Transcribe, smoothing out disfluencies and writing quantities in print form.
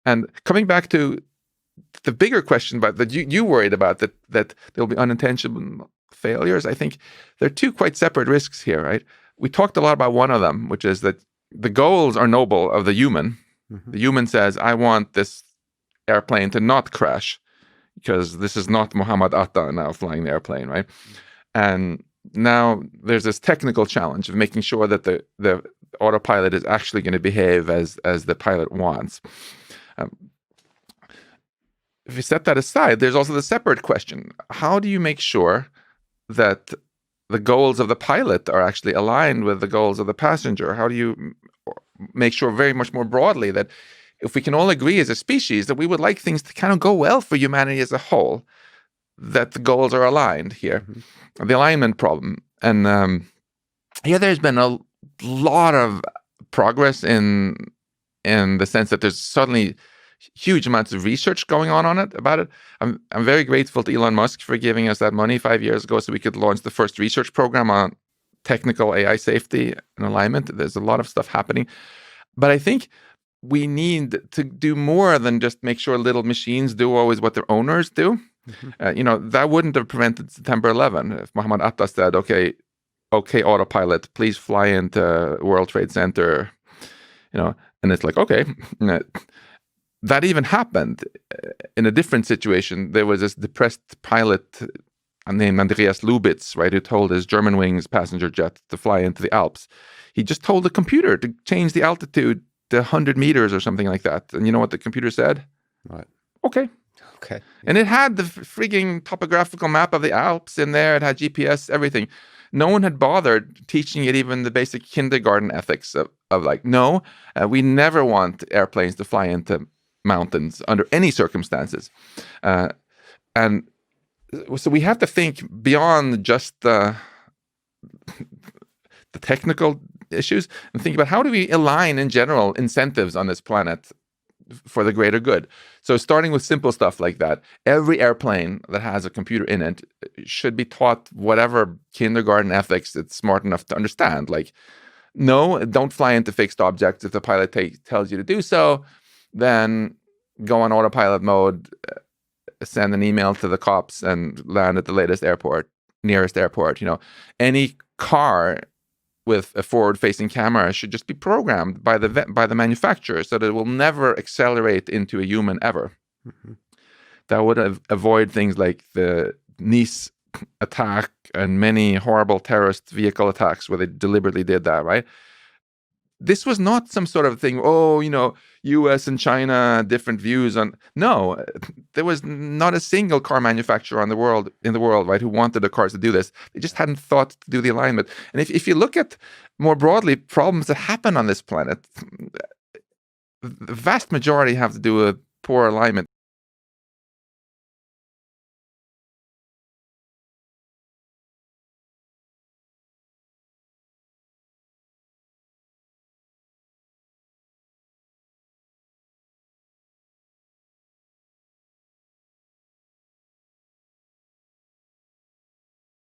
And coming back to the bigger question about that you worried about, that there'll be unintentional failures, I think there are two quite separate risks here, right? We talked a lot about one of them, which is that the goals are noble of the human. Mm-hmm. The human says, I want this airplane to not crash because this is not Muhammad Atta now flying the airplane, right? And now there's this technical challenge of making sure that the autopilot is actually going to behave as the pilot wants. If you set that aside, there's also the separate question. How do you make sure that the goals of the pilot are actually aligned with the goals of the passenger? How do you make sure very much more broadly that if we can all agree as a species that we would like things to kind of go well for humanity as a whole, that the goals are aligned here? Mm-hmm. The alignment problem. And there's been a lot of progress in the sense that there's suddenly huge amounts of research going on about it. I'm very grateful to Elon Musk for giving us that money 5 years ago so we could launch the first research program on technical AI safety and alignment. There's a lot of stuff happening. But I think we need to do more than just make sure little machines do always what their owners do. Mm-hmm. That wouldn't have prevented September 11 if Muhammad Atta said, okay, autopilot, please fly into World Trade Center, and it's like, okay. That even happened in a different situation. There was this depressed pilot named Andreas Lubitz, right, who told his Germanwings passenger jet to fly into the Alps. He just told the computer to change the altitude to 100 meters or something like that. And you know what the computer said? Right. Okay. And it had the freaking topographical map of the Alps in there. It had GPS, everything. No one had bothered teaching it even the basic kindergarten ethics of like, no, we never want airplanes to fly into mountains under any circumstances. And so we have to think beyond just the technical issues and think about how do we align in general incentives on this planet for the greater good. So starting with simple stuff like that, every airplane that has a computer in it should be taught whatever kindergarten ethics it's smart enough to understand. Like, no, don't fly into fixed objects. If the pilot tells you to do so, then go on autopilot mode, send an email to the cops, and land at the nearest airport. Any car with a forward-facing camera should just be programmed by the manufacturer so that it will never accelerate into a human ever. Mm-hmm. That would avoid things like the Nice attack and many horrible terrorist vehicle attacks where they deliberately did that, right? This was not some sort of thing, US and China, different views on. No, there was not a single car manufacturer in the world, right, who wanted the cars to do this. They just hadn't thought to do the alignment. And if you look at more broadly problems that happen on this planet, the vast majority have to do with poor alignment.